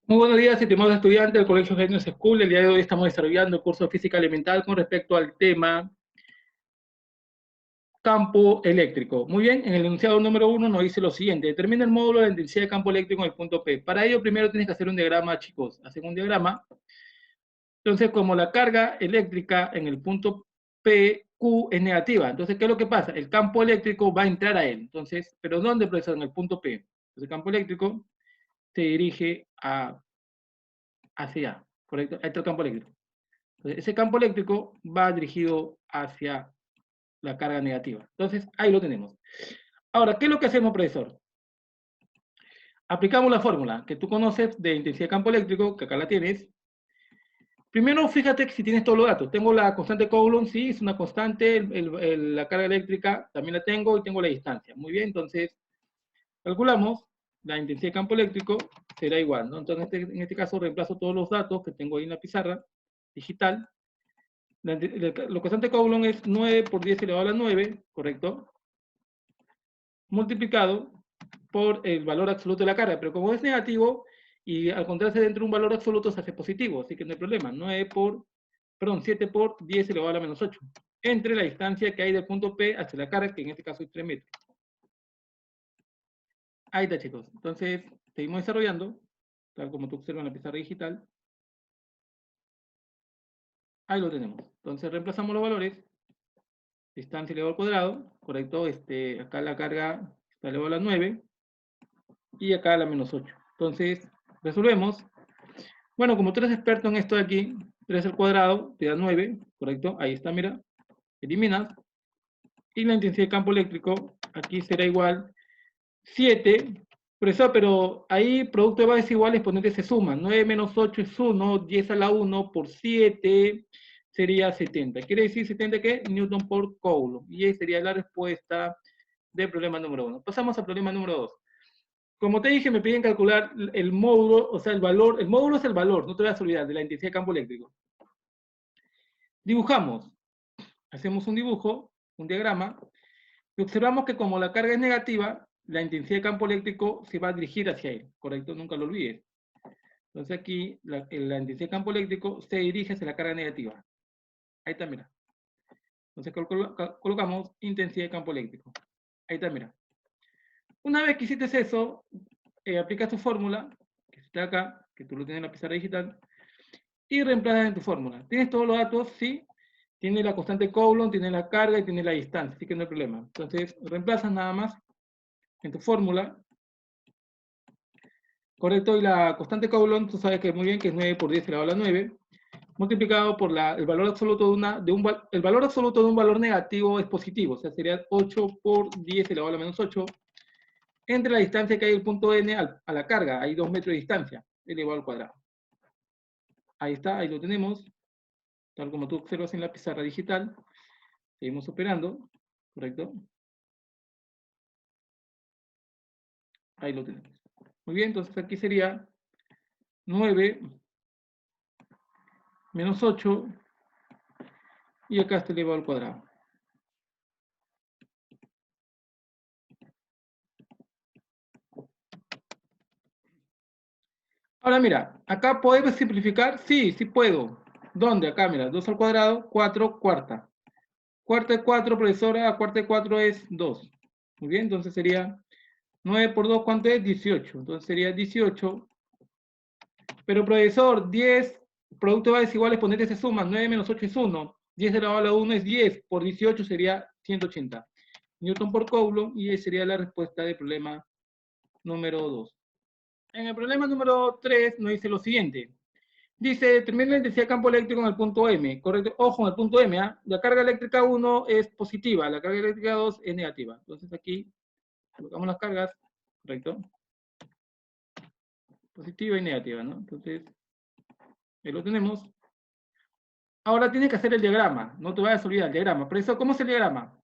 Muy buenos días, estimados estudiantes del Colegio Genius School. El día de hoy estamos desarrollando el curso de Física Elemental con respecto al tema campo eléctrico. Muy bien, en el enunciado número 1 nos dice lo siguiente. Determina el módulo de la intensidad de campo eléctrico en el punto P. Para ello, primero tienes que hacer un diagrama, chicos. Hacen un diagrama. Entonces, como la carga eléctrica en el punto PQ es negativa, entonces, ¿qué es lo que pasa? El campo eléctrico va a entrar a él. Entonces, ¿pero dónde, profesor? En el punto P. Entonces, el campo eléctrico se dirige hacia allá, ¿correcto? Ahí está el campo eléctrico. Entonces, ese campo eléctrico va dirigido hacia la carga negativa. Entonces, ahí lo tenemos. Ahora, ¿qué es lo que hacemos, profesor? Aplicamos la fórmula que tú conoces de intensidad de campo eléctrico, que acá la tienes. Primero, fíjate que si tienes todos los datos. Tengo la constante Coulomb, sí, es una constante. La carga eléctrica también la tengo y tengo la distancia. Muy bien, entonces, calculamos la intensidad de campo eléctrico, será igual, ¿no? Entonces, en este caso, reemplazo todos los datos que tengo ahí en la pizarra digital. Lo constante Coulomb es 9 por 10 elevado a la 9, ¿correcto? Multiplicado por el valor absoluto de la carga, pero como es negativo y al encontrarse dentro de un valor absoluto se hace positivo, así que no hay problema. 7 por 10 elevado a la menos 8, entre la distancia que hay del punto P hacia la carga, que en este caso es 3 metros. Ahí está, chicos. Entonces, seguimos desarrollando, tal como tú observas en la pizarra digital. Ahí lo tenemos. Entonces, reemplazamos los valores. Distancia elevado al cuadrado, correcto. Acá la carga está elevado a la 9 y acá a la menos 8. Entonces, resolvemos. Bueno, como tú eres experto en esto de aquí, 3 al cuadrado te da 9, ¿correcto? Ahí está, mira. Eliminas. Y la intensidad de campo eléctrico, aquí será igual 7. Profesor, pero ahí producto de bases iguales, exponentes se suman. 9 menos 8 es 1, 10 a la 1 por 7 sería 70. ¿Quiere decir 70 qué? Newton por Coulomb. Y ahí sería la respuesta del problema número 1. Pasamos al problema número 2. Como te dije, me piden calcular el módulo, o sea, el valor. El módulo es el valor, no te vas a olvidar, de la intensidad de campo eléctrico. Dibujamos. Hacemos un dibujo, un diagrama, y observamos que como la carga es negativa, la intensidad de campo eléctrico se va a dirigir hacia él, ¿correcto? Nunca lo olvides. Entonces aquí la intensidad de campo eléctrico se dirige hacia la carga negativa. Ahí está, mira. Entonces colocamos intensidad de campo eléctrico. Ahí está, mira. Una vez que hiciste eso, aplicas tu fórmula, que está acá, que tú lo tienes en la pizarra digital, y reemplazas en tu fórmula. ¿Tienes todos los datos? Sí. Tiene la constante Coulomb, tiene la carga y tiene la distancia, así que no hay problema. Entonces, reemplazas nada más en tu fórmula, correcto, y la constante Coulomb, tú sabes que muy bien que es 9 por 10 elevado a la 9, multiplicado por el valor absoluto el valor absoluto de un valor negativo es positivo, o sea, sería 8 por 10 elevado a la menos 8, entre la distancia que hay del punto N a la carga, hay 2 metros de distancia, elevado al cuadrado. Ahí está, ahí lo tenemos, tal como tú observas en la pizarra digital. Seguimos operando, ¿correcto? Ahí lo tenemos. Muy bien, entonces aquí sería 9 menos 8 y acá está elevado al cuadrado. Ahora mira, acá podemos simplificar. Sí, sí puedo. ¿Dónde? Acá, mira, 2 al cuadrado, 4 cuarta. Cuarta de 4, profesora, cuarta de 4 es 2. Muy bien, entonces sería 9 por 2, ¿cuánto es? 18. Entonces sería 18. Pero profesor, 10, producto de bases iguales, exponentes se suman. 9 menos 8 es 1. 10 elevado a la 1 es 10. Por 18 sería 180. Newton por Coulomb, y esa sería la respuesta del problema número 2. En el problema número 3 nos dice lo siguiente. Dice, determina la intensidad de campo eléctrico en el punto M. Correcto. Ojo, en el punto M. ¿eh? La carga eléctrica 1 es positiva, la carga eléctrica 2 es negativa. Entonces aquí colocamos las cargas, correcto. Positiva y negativa, ¿no? Entonces, ahí lo tenemos. Ahora tienes que hacer el diagrama. No te vayas a olvidar el diagrama. Por eso, ¿cómo es el diagrama?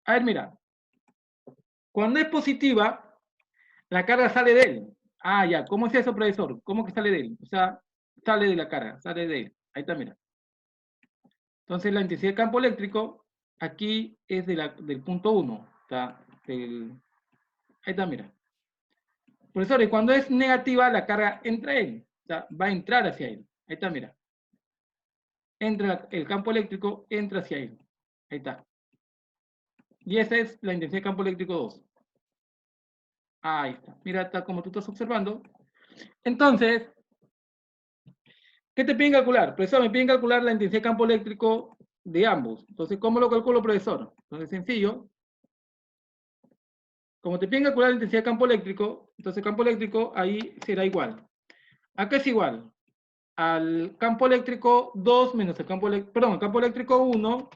A ver, mira. Cuando es positiva, la carga sale de él. Ah, ya. ¿Cómo es eso, profesor? ¿Cómo que sale de él? O sea, sale de la carga, sale de él. Ahí está, mira. Entonces la intensidad de campo eléctrico aquí es del punto 1. Ahí está, mira. Profesores, cuando es negativa, la carga entra en él. O sea, va a entrar hacia él. Ahí está, mira. Entra el campo eléctrico, entra hacia él. Ahí está. Y esa es la intensidad de campo eléctrico 2. Ahí está. Mira, está como tú estás observando. Entonces, ¿qué te piden calcular? Profesor, me piden calcular la intensidad de campo eléctrico de ambos. Entonces, ¿cómo lo calculo, profesor? Entonces, sencillo. Como te piden calcular la intensidad de campo eléctrico, entonces el campo eléctrico ahí será igual. ¿A qué es igual? Al campo eléctrico 2 menos el campo eléctrico, perdón, el campo eléctrico 1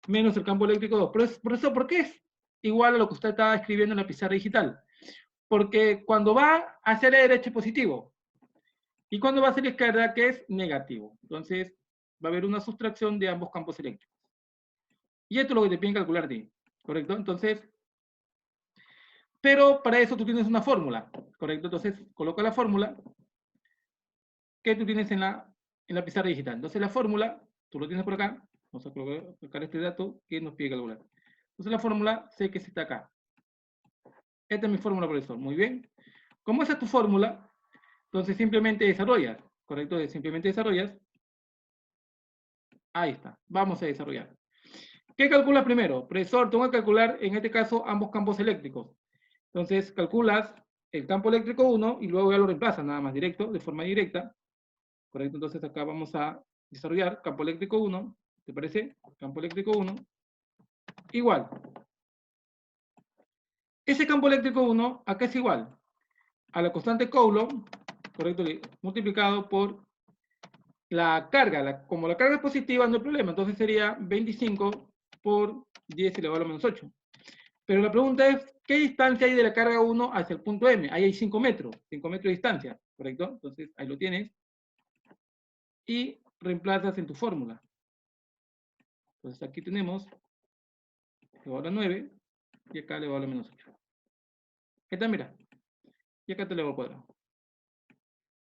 menos el campo eléctrico 2. Profesor, ¿por qué es igual a lo que usted estaba escribiendo en la pizarra digital? Porque cuando va hacia la derecha es positivo. Y cuando va hacia la izquierda, que es negativo. Entonces, va a haber una sustracción de ambos campos eléctricos. Y esto es lo que te piden calcular de ahí, ¿correcto? Entonces, pero para eso tú tienes una fórmula, ¿correcto? Entonces, coloca la fórmula que tú tienes en la pizarra digital. Entonces, la fórmula, tú lo tienes por acá. Vamos a colocar este dato que nos pide calcular. Entonces, la fórmula sé que está acá. Esta es mi fórmula, profesor. Muy bien. Como esa es tu fórmula, entonces simplemente desarrollas, ¿correcto? Simplemente desarrollas. Ahí está. Vamos a desarrollar. ¿Qué calculas primero? Profesor, tengo que calcular, en este caso, ambos campos eléctricos. Entonces, calculas el campo eléctrico 1 y luego ya lo reemplazas nada más directo, de forma directa. ¿Correcto? Entonces, acá vamos a desarrollar campo eléctrico 1. ¿Te parece? Campo eléctrico 1. Igual. Ese campo eléctrico 1, acá es igual a la constante Coulomb, ¿correcto? Multiplicado por la carga. Como la carga es positiva, no hay problema. Entonces sería 25 por 10 elevado a la menos 8. Pero la pregunta es, ¿qué distancia hay de la carga 1 hacia el punto M? Ahí hay 5 metros. 5 metros de distancia, ¿correcto? Entonces ahí lo tienes. Y reemplazas en tu fórmula. Entonces aquí tenemos elevado a la 9 y acá elevado a la menos 8. Ahí está, mira. Y acá te elevado al cuadrado.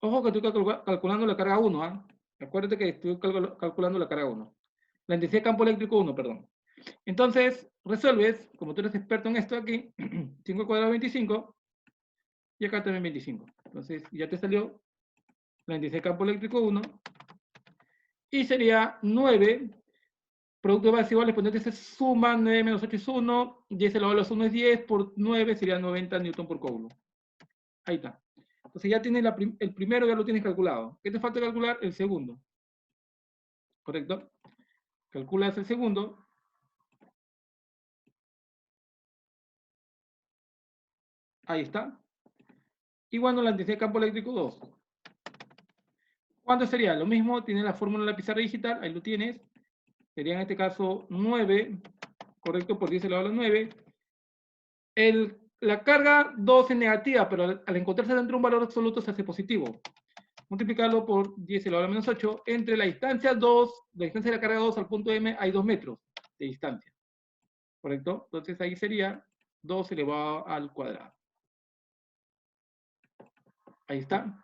Ojo que estoy calculando la carga 1, ¿ah? Acuérdate que estoy calculando la carga 1. La intensidad de campo eléctrico 1, perdón. Entonces, resuelves, como tú eres experto en esto aquí, 5 al cuadrado 25, y acá también 25. Entonces, ya te salió la intensidad de campo eléctrico 1, y sería 9, producto de base igual, exponentes se suman, 9 menos 8 es 1, 10 elevado a los 1 es 10, por 9 sería 90 newton por coulomb. Ahí está. Entonces ya tienes el primero, ya lo tienes calculado. ¿Qué te falta calcular? El segundo. ¿Correcto? Calculas el segundo. Ahí está. Igual a la intensidad de campo eléctrico 2. ¿Cuánto sería? Lo mismo, tienes la fórmula en la pizarra digital, ahí lo tienes. Sería en este caso 9, correcto, por 10 elevado a la 9. La carga 2 es negativa, pero al encontrarse dentro de un valor absoluto se hace positivo. Multiplicarlo por 10 elevado a la menos 8. Entre la distancia 2, la distancia de la carga 2 al punto M, hay 2 metros de distancia. ¿Correcto? Entonces ahí sería 2 elevado al cuadrado. Ahí está.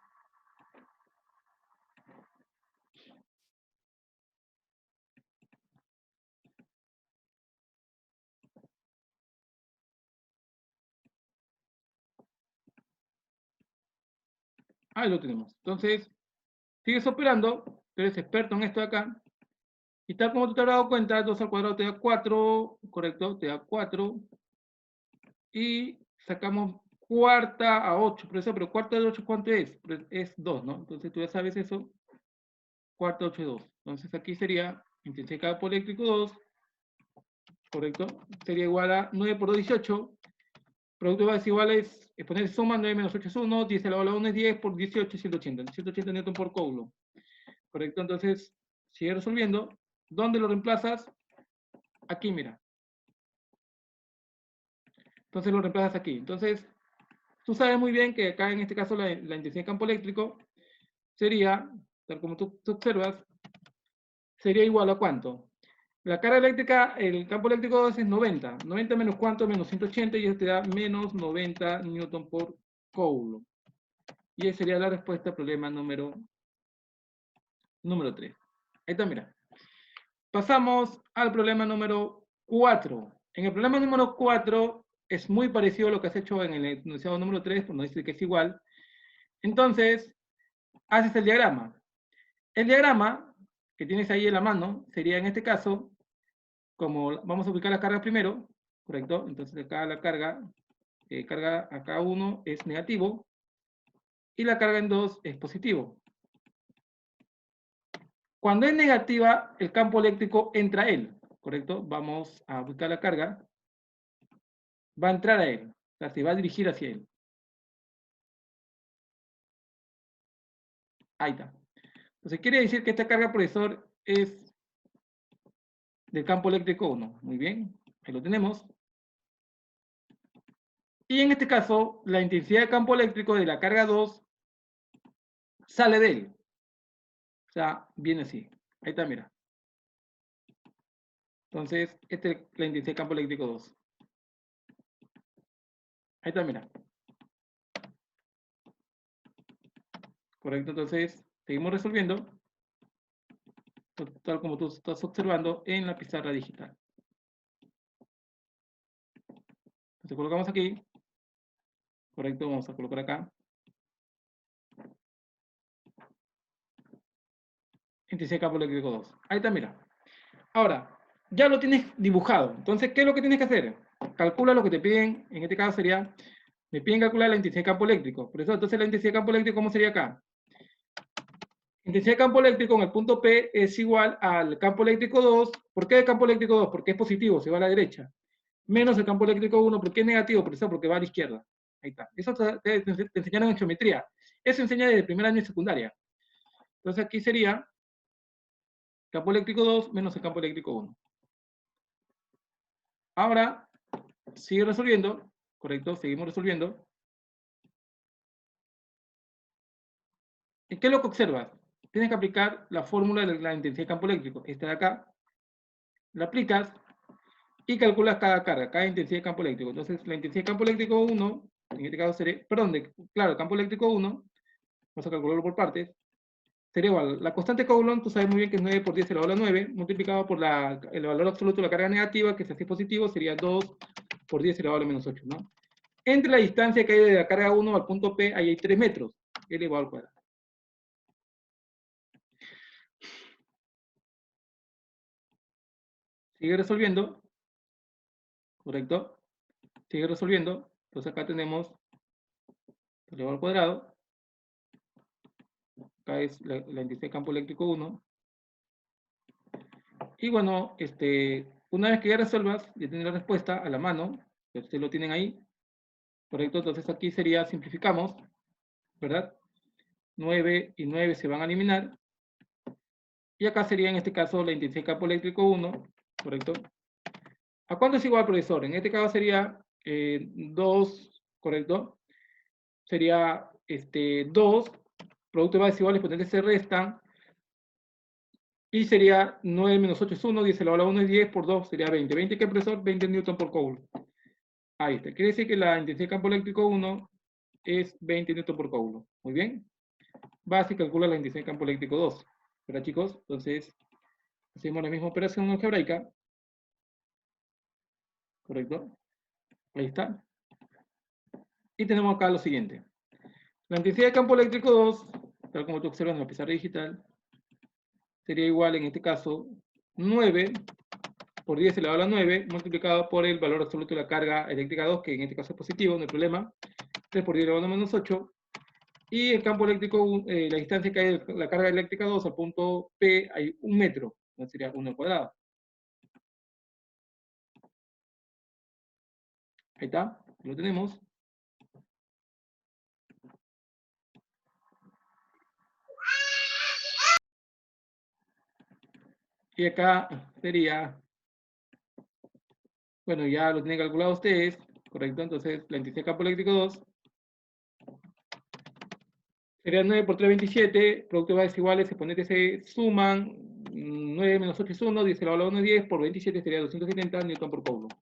Ahí lo tenemos. Entonces, sigues operando, tú eres experto en esto de acá, y tal como tú te habrás dado cuenta, 2 al cuadrado te da 4, correcto, te da 4, y sacamos cuarta a 8, pero cuarta de 8, ¿cuánto es? Es 2, ¿no? Entonces tú ya sabes eso, cuarta de 8 es 2. Entonces aquí sería intensidad de campo eléctrico 2, correcto, sería igual a 9 por 2, 18, producto de base iguales, exponentes suman, 9 menos 8 es 1, 10 elevado a la 1 es 10, por 18 es 180, 180 newton por coulomb. Correcto, entonces, sigue resolviendo. ¿Dónde lo reemplazas? Aquí, mira. Entonces lo reemplazas aquí. Entonces, tú sabes muy bien que acá en este caso la intensidad de campo eléctrico sería, tal como tú observas, sería igual a ¿cuánto? La carga eléctrica, el campo eléctrico es 90. 90 menos ¿cuánto? Menos 180 y eso te da menos 90 newton por coulomb. Y esa sería la respuesta al problema número 3. Ahí está, mira. Pasamos al problema número 4. En el problema número 4 es muy parecido a lo que has hecho en el enunciado número 3, pues no dice que es igual. Entonces, haces el diagrama. El diagrama que tienes ahí en la mano sería en este caso, como vamos a ubicar la carga primero, ¿correcto? Entonces acá la carga acá 1 es negativo y la carga en 2 es positivo. Cuando es negativa, el campo eléctrico entra a él, ¿correcto? Vamos a ubicar la carga. Va a entrar a él, o sea, se va a dirigir hacia él. Ahí está. Entonces quiere decir que esta carga, profesor, es del campo eléctrico 1. Muy bien, ahí lo tenemos. Y en este caso, la intensidad de campo eléctrico de la carga 2 sale de él. O sea, viene así. Ahí está, mira. Entonces, esta es la intensidad de campo eléctrico 2. Ahí está, mira. Correcto, entonces, seguimos resolviendo. Tal como tú estás observando en la pizarra digital. Entonces, colocamos aquí. Correcto, vamos a colocar acá. Intensidad de campo eléctrico 2. Ahí está, mira. Ahora, ya lo tienes dibujado. Entonces, ¿qué es lo que tienes que hacer? Calcula lo que te piden. En este caso sería, me piden calcular la intensidad de campo eléctrico. Por eso, entonces la intensidad de campo eléctrico, ¿cómo sería acá? Intensidad de campo eléctrico en el punto P es igual al campo eléctrico 2. ¿Por qué el campo eléctrico 2? Porque es positivo, se va a la derecha. Menos el campo eléctrico 1, ¿por qué es negativo? Por eso, porque va a la izquierda. Ahí está. Eso te enseñaron en geometría. Eso enseña desde el primer año de secundaria. Entonces aquí sería campo eléctrico 2 menos el campo eléctrico 1. Ahora, sigue resolviendo, ¿correcto? Seguimos resolviendo. ¿Y qué es lo que observas? Tienes que aplicar la fórmula de la intensidad de campo eléctrico. Esta de acá, la aplicas y calculas cada carga, cada intensidad de campo eléctrico. Entonces, la intensidad de campo eléctrico 1, en este caso sería, perdón, claro, campo eléctrico 1, vamos a calcularlo por partes, sería igual. La constante Coulomb, tú sabes muy bien que es 9 por 10 elevado a la 9, multiplicado por el valor absoluto de la carga negativa, que si así es positivo, sería 2 por 10 elevado a la menos 8, ¿no? Entre la distancia que hay de la carga 1 al punto P, ahí hay 3 metros, L igual al cuadrado. Sigue resolviendo, ¿correcto? Sigue resolviendo. Entonces acá tenemos elevado al cuadrado. Acá es la intensidad de campo eléctrico 1. Y bueno, una vez que ya resuelvas, ya tienes la respuesta a la mano, que ustedes lo tienen ahí, ¿correcto? Entonces aquí sería, simplificamos, ¿verdad? 9 y 9 se van a eliminar. Y acá sería en este caso la intensidad de campo eléctrico 1, ¿correcto? ¿A cuánto es igual, profesor? En este caso sería 2, ¿correcto? Sería 2, producto de bases iguales, potentes se restan, y sería 9 menos 8 es 1, 10 elevado a la 1 es 10, por 2 sería 20. ¿20 qué, profesor? 20 newton por coulomb. Ahí está. Quiere decir que la intensidad de campo eléctrico 1 es 20 newton por coulomb. Muy bien. Vas y calcula la intensidad de campo eléctrico 2. ¿Verdad, chicos? Entonces, hacemos la misma operación algebraica. ¿Correcto? Ahí está. Y tenemos acá lo siguiente. La intensidad de campo eléctrico 2, tal como tú observas en la pizarra digital, sería igual en este caso 9 por 10 elevado a la 9 multiplicado por el valor absoluto de la carga eléctrica 2, que en este caso es positivo, no hay problema. 3 por 10 elevado a la menos 8. Y el campo eléctrico, la distancia que hay de la carga eléctrica 2 al punto P hay 1 metro, entonces sería 1 al cuadrado. Ahí está, lo tenemos. Y acá sería, bueno, ya lo tienen calculado ustedes, ¿correcto? Entonces, la intensidad de campo eléctrico 2 sería 9 por 3, 27, producto de bases iguales, exponentes se suman, 9 menos 8 es 1, 10 elevado a la 1 es 10, por 27 sería 270 newton por coulomb.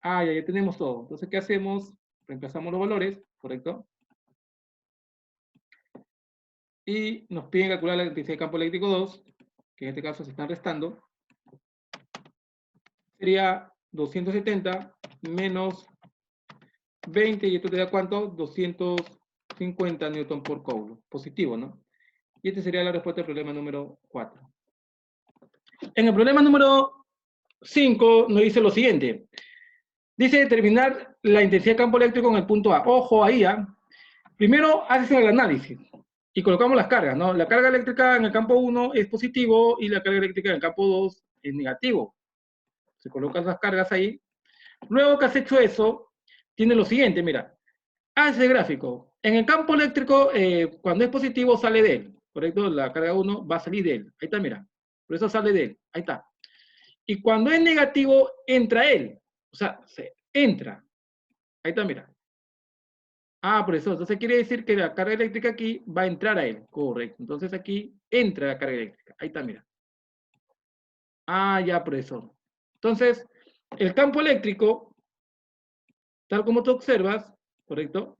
Ah, ya tenemos todo. Entonces, ¿qué hacemos? Reemplazamos los valores, ¿correcto? Y nos piden calcular la intensidad de campo eléctrico 2, que en este caso se están restando. Sería 270 menos 20, y esto te da ¿cuánto? 200, 50 newton por coulomb. Positivo, ¿no? Y esta sería la respuesta al problema número 4. En el problema número 5 nos dice lo siguiente. Dice determinar la intensidad de campo eléctrico en el punto A. Ojo ahí, ¿ah? Primero haces el análisis y colocamos las cargas, ¿no? La carga eléctrica en el campo 1 es positivo y la carga eléctrica en el campo 2 es negativo. Se colocan las cargas ahí. Luego que has hecho eso, tiene lo siguiente, mira. Haz el gráfico. En el campo eléctrico, cuando es positivo, sale de él, ¿correcto? La carga 1 va a salir de él. Ahí está, mira. Por eso sale de él. Ahí está. Y cuando es negativo, entra él. O sea, se entra. Ahí está, mira. Ah, por eso. Entonces quiere decir que la carga eléctrica aquí va a entrar a él. Correcto. Entonces aquí entra la carga eléctrica. Ahí está, mira. Ah, ya, por eso. Entonces, el campo eléctrico, tal como tú observas, ¿correcto?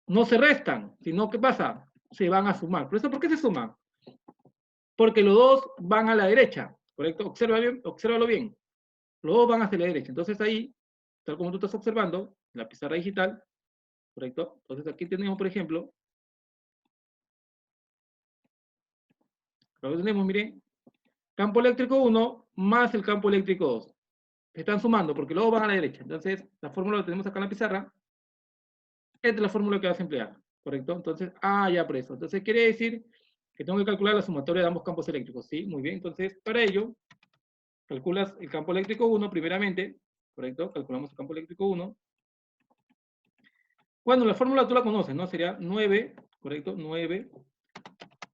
No se restan, sino ¿qué pasa? Se van a sumar. ¿Por eso por qué se suman? Porque los dos van a la derecha, ¿correcto? Obsérvalo bien. Los dos van hacia la derecha. Entonces ahí, tal como tú estás observando, en la pizarra digital, ¿correcto? Entonces aquí tenemos, por ejemplo, lo que tenemos, miren, campo eléctrico 1 más el campo eléctrico 2. Se están sumando porque los dos van a la derecha. Entonces, la fórmula la tenemos acá en la pizarra. Esta es la fórmula que vas a emplear, ¿correcto? Entonces, ya por eso. Entonces quiere decir que tengo que calcular la sumatoria de ambos campos eléctricos, ¿sí? Muy bien, entonces para ello, calculas el campo eléctrico 1 primeramente, ¿correcto? Calculamos el campo eléctrico 1. Bueno, la fórmula tú la conoces, ¿no? Sería 9, ¿correcto? 9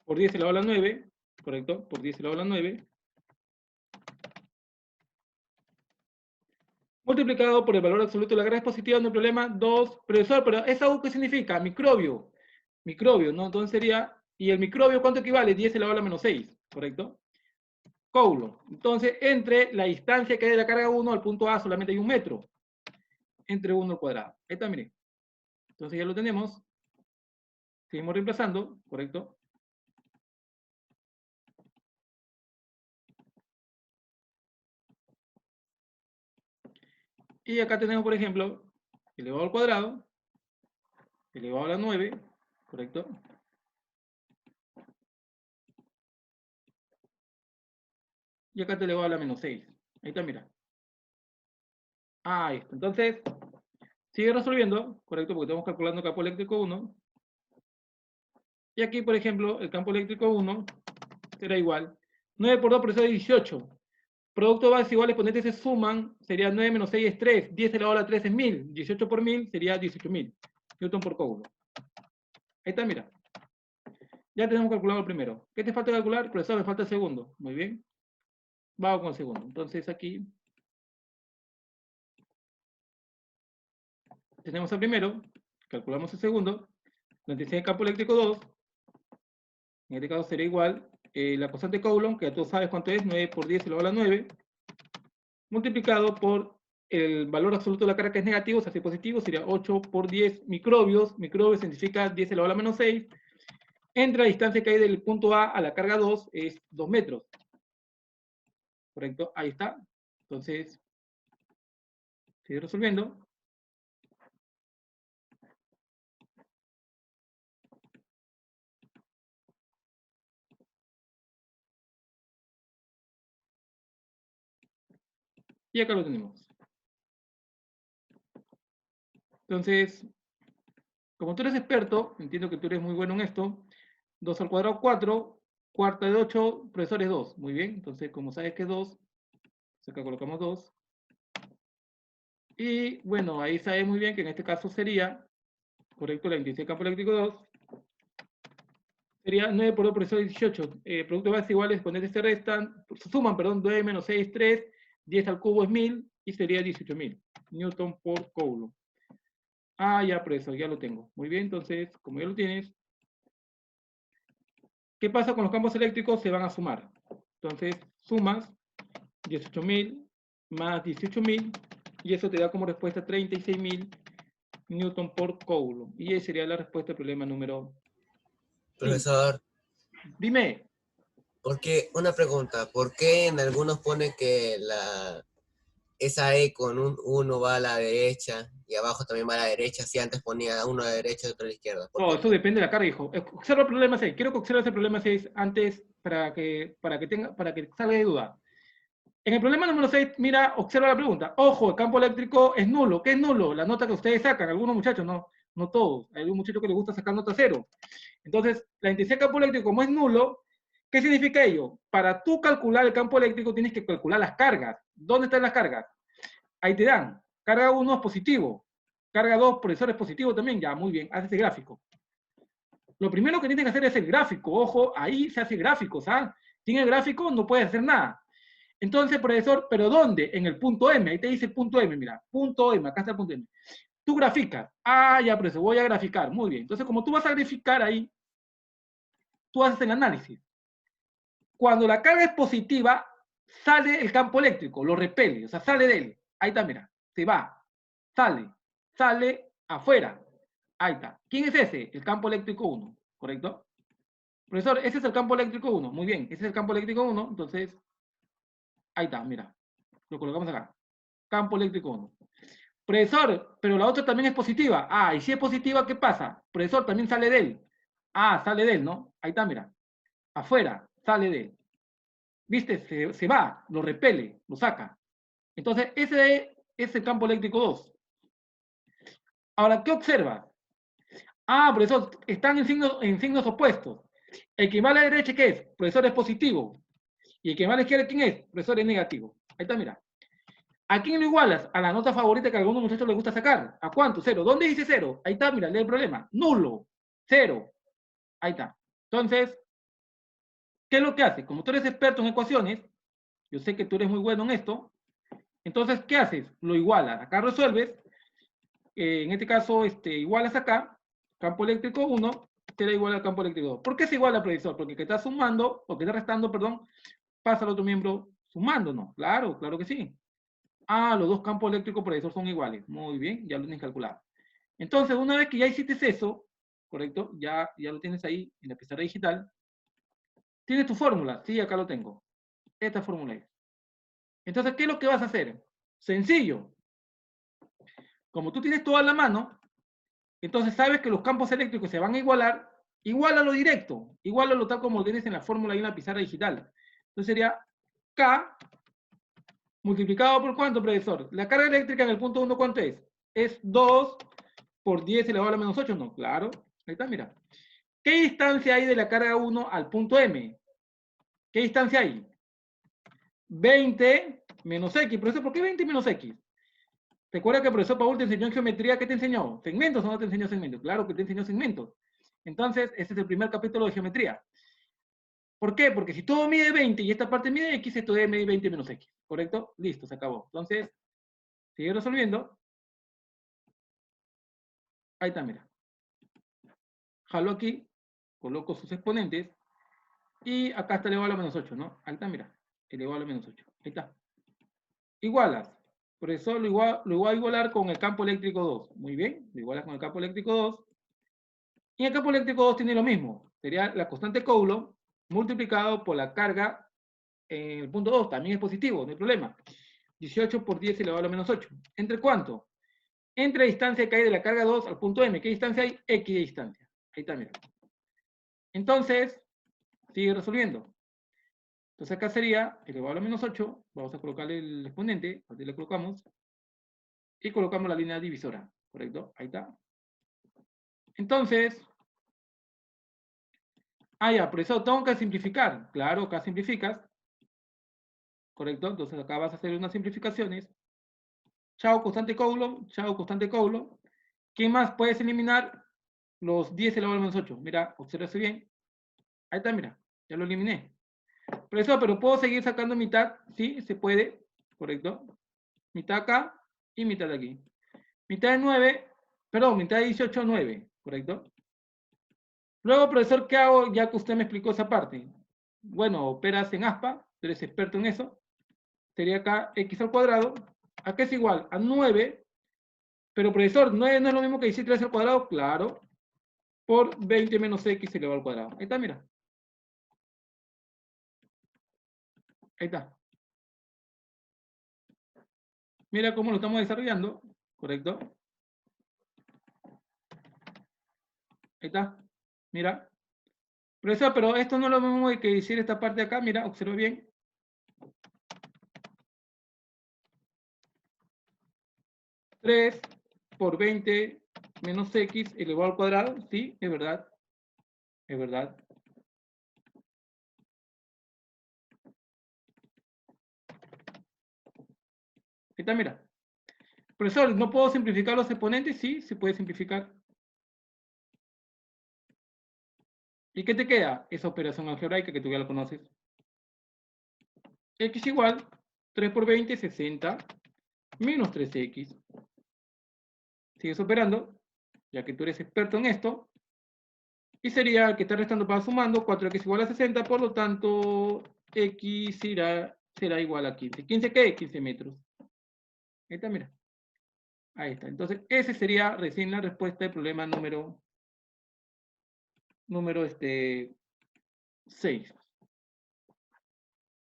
por 10 elevado a la 9, ¿correcto? Por 10 elevado a la 9. Multiplicado por el valor absoluto de la carga positiva, no hay problema, 2. Profesor, pero ¿esa U qué significa? Microbio. Microbio, ¿no? Entonces sería, ¿y el microbio cuánto equivale? 10 elevado a la menos 6, ¿correcto? Coulomb. Entonces, entre la distancia que hay de la carga 1 al punto A solamente hay 1 metro. Entre 1 al cuadrado. Ahí está, miren. Entonces ya lo tenemos. Seguimos reemplazando, ¿correcto? Y acá tenemos, por ejemplo, elevado al cuadrado, elevado a la 9, ¿correcto? Y acá te elevado a la menos 6. Ahí está, mira. Ahí está. Entonces, sigue resolviendo, ¿correcto? Porque estamos calculando el campo eléctrico 1. Y aquí, por ejemplo, el campo eléctrico 1 será igual. 9 por 2 por eso es 18. Producto de bases iguales exponentes se suman, sería 9 menos 6 es 3, 10 elevado a la 3 es 1000, 18 por 1000 sería 18.000 newton por coulomb. Ahí está, mira. Ya tenemos calculado el primero. ¿Qué te falta calcular? Profesor, me falta el segundo. Muy bien. Vamos con el segundo. Entonces aquí tenemos el primero, calculamos el segundo, la intensidad de campo eléctrico 2, en este caso sería igual, la constante Coulomb, que ya tú sabes cuánto es, 9 por 10 elevado a la 9, multiplicado por el valor absoluto de la carga que es negativo, o sea, si es positivo, sería 8 por 10 microbios. Microbios significa 10 elevado a la menos 6. Entre la distancia que hay del punto A la carga 2 es 2 metros. ¿Correcto? Ahí está. Entonces, sigue resolviendo. Y acá lo tenemos. Entonces, como tú eres experto, entiendo que tú eres muy bueno en esto, 2 al cuadrado 4, cuarta de 8, profesor es 2. Muy bien, entonces como sabes que es 2, acá colocamos 2. Y bueno, ahí sabes muy bien que en este caso sería, correcto, la intensidad de campo eléctrico 2, sería 9 por 2 por eso 18. Producto de base iguales, exponentes se restan, se suman, perdón, 9 menos 6, 3, 10 al cubo es 1000 y sería 18.000 newton por coulomb. Ya, profesor, ya lo tengo. Muy bien, entonces, como ya lo tienes, ¿qué pasa con los campos eléctricos? Se van a sumar. Entonces, sumas 18.000 más 18.000 y eso te da como respuesta 36.000 newton por coulomb. Y esa sería la respuesta al problema número 5. Profesor, Dime. una pregunta, ¿por qué en algunos pone que esa E con un 1 va a la derecha y abajo también va a la derecha, si antes ponía uno a la derecha y otro a la izquierda. ¿Por No, qué? eso depende de la carga, hijo. Observa el problema 6. Quiero que observes el problema 6 antes para que salga de duda. En el problema número 6, mira, observa la pregunta. Ojo, el campo eléctrico es nulo. ¿Qué es nulo? La nota que ustedes sacan, algunos muchachos, no todos. Hay un muchacho que le gusta sacar nota cero. Entonces, la intensidad del campo eléctrico, como es nulo, ¿qué significa ello? Para tú calcular el campo eléctrico tienes que calcular las cargas. ¿Dónde están las cargas? Ahí te dan. Carga 1 es positivo. Carga 2, profesor, es positivo también. Ya, muy bien, haces el gráfico. Lo primero que tienes que hacer es el gráfico. Ojo, ahí se hace gráfico, ¿sabes? Sin el gráfico no puedes hacer nada. Entonces, profesor, ¿pero dónde? En el punto M. Ahí te dice punto M, mira. Punto M, acá está el punto M. Tú graficas. Ah, ya, profesor, voy a graficar. Muy bien. Entonces, como tú vas a graficar ahí, tú haces el análisis. Cuando la carga es positiva, sale el campo eléctrico, lo repele, o sea, sale de él. Ahí está, mira. Se va. Sale afuera. Ahí está. ¿Quién es ese? El campo eléctrico 1, ¿correcto? Profesor, ese es el campo eléctrico 1. Muy bien, ese es el campo eléctrico 1. Entonces, ahí está, mira. Lo colocamos acá. Campo eléctrico 1. Profesor, pero la otra también es positiva. Ah, y si es positiva, ¿qué pasa? Profesor, también sale de él. Ah, sale de él, ¿no? Ahí está, mira. Afuera, sale de él. ¿Viste? Se va, lo repele, lo saca. Entonces, ese es el campo eléctrico 2. Ahora, ¿qué observas? Ah, profesor, están en signos opuestos. El que va a la derecha, ¿qué es? Profesor, es positivo. Y el que va a la izquierda, ¿quién es? Profesor, es negativo. Ahí está, mira. ¿A quién lo igualas? A la nota favorita que a algunos muchachos les gusta sacar. ¿A cuánto? Cero. ¿Dónde dice cero? Ahí está, mira, lee el problema. Nulo. Cero. Ahí está. Entonces, ¿qué es lo que hace? Como tú eres experto en ecuaciones, yo sé que tú eres muy bueno en esto, entonces, ¿qué haces? Lo igualas. Acá resuelves, en este caso, igualas acá, campo eléctrico 1, será igual al campo eléctrico 2. ¿Por qué se iguala, profesor? Porque que está sumando, o que está restando, perdón, pasa al otro miembro sumando, ¿no? Claro, claro que sí. Ah, los dos campos eléctricos, profesor, son iguales. Muy bien, ya lo tienes calculado. Entonces, una vez que ya hiciste eso, ¿correcto? Ya lo tienes ahí en la pizarra digital. Tienes tu fórmula. Sí, acá lo tengo. Esta fórmula es. Entonces, ¿qué es lo que vas a hacer? Sencillo. Como tú tienes todo a la mano, entonces sabes que los campos eléctricos se van a igualar, igualalo directo, igualalo tal como lo tienes en la fórmula y en la pizarra digital. Entonces sería K multiplicado por ¿cuánto, profesor? La carga eléctrica en el punto 1, ¿cuánto es? Es 2 por 10 elevado a la menos 8, no, claro. Ahí está, mira. ¿Qué distancia hay de la carga 1 al punto M? ¿Qué distancia hay? 20 menos X. Profesor, ¿por qué 20 menos X? Recuerda que el profesor Paul te enseñó en geometría, ¿qué te enseñó? ¿Segmentos o no te enseñó segmentos? Claro que te enseñó segmentos. Entonces, este es el primer capítulo de geometría. ¿Por qué? Porque si todo mide 20 y esta parte mide X, esto debe medir 20 menos X. ¿Correcto? Listo, se acabó. Entonces, sigue resolviendo. Ahí está, mira. Jalo aquí, coloco sus exponentes, y acá está elevado a la menos 8, ¿no? Ahí está, mira. Elevado a la menos 8. Ahí está. Igualas. Por eso lo voy a igualar con el campo eléctrico 2. Muy bien, lo igualas con el campo eléctrico 2. Y el campo eléctrico 2 tiene lo mismo. Sería la constante Coulomb multiplicado por la carga en el punto 2. También es positivo, no hay problema. 18 por 10 elevado a la menos 8. ¿Entre cuánto? Entre la distancia que hay de la carga 2 al punto M. ¿Qué distancia hay? X de distancia. Ahí está, mira. Entonces, sigue resolviendo. Entonces acá sería elevado a la menos 8. Vamos a colocarle el exponente. Aquí le colocamos. Y colocamos la línea divisora. ¿Correcto? Ahí está. Entonces, ya, por eso tengo que simplificar. Claro, acá simplificas. ¿Correcto? Entonces acá vas a hacer unas simplificaciones. Chao, constante Coulomb. Chao, constante Coulomb. ¿Qué más puedes eliminar? Los 10 elevado a menos 8. Mira, obsérvese bien. Ahí está, mira. Ya lo eliminé. Profesor, pero ¿puedo seguir sacando mitad? Sí, se puede. ¿Correcto? Mitad acá y mitad aquí. Mitad de 9, perdón, mitad de 18, 9. ¿Correcto? Luego, profesor, ¿qué hago ya que usted me explicó esa parte? Bueno, operas en aspa, tú eres experto en eso. Sería acá x al cuadrado. Acá es igual a 9, pero profesor, 9 no es lo mismo que 17 al cuadrado, claro, por 20 menos x elevado al cuadrado. Ahí está, mira. Ahí está. Mira cómo lo estamos desarrollando, ¿correcto? Ahí está, mira. Profesor, pero esto no es lo mismo que decir esta parte de acá, mira, observa bien. 3 por 20 menos x elevado al cuadrado, sí, es verdad, es verdad. Ahí está, mira. Profesor, ¿no puedo simplificar los exponentes? Sí, se puede simplificar. ¿Y qué te queda? Esa operación algebraica que tú ya la conoces. X igual 3 por 20, 60, menos 3x. Sigues operando, ya que tú eres experto en esto. Y sería que está restando para sumando, 4x igual a 60, por lo tanto, x será igual a 15. ¿15 qué? 15 metros. Ahí está, mira. Ahí está. Entonces, ese sería recién la respuesta del problema número 6.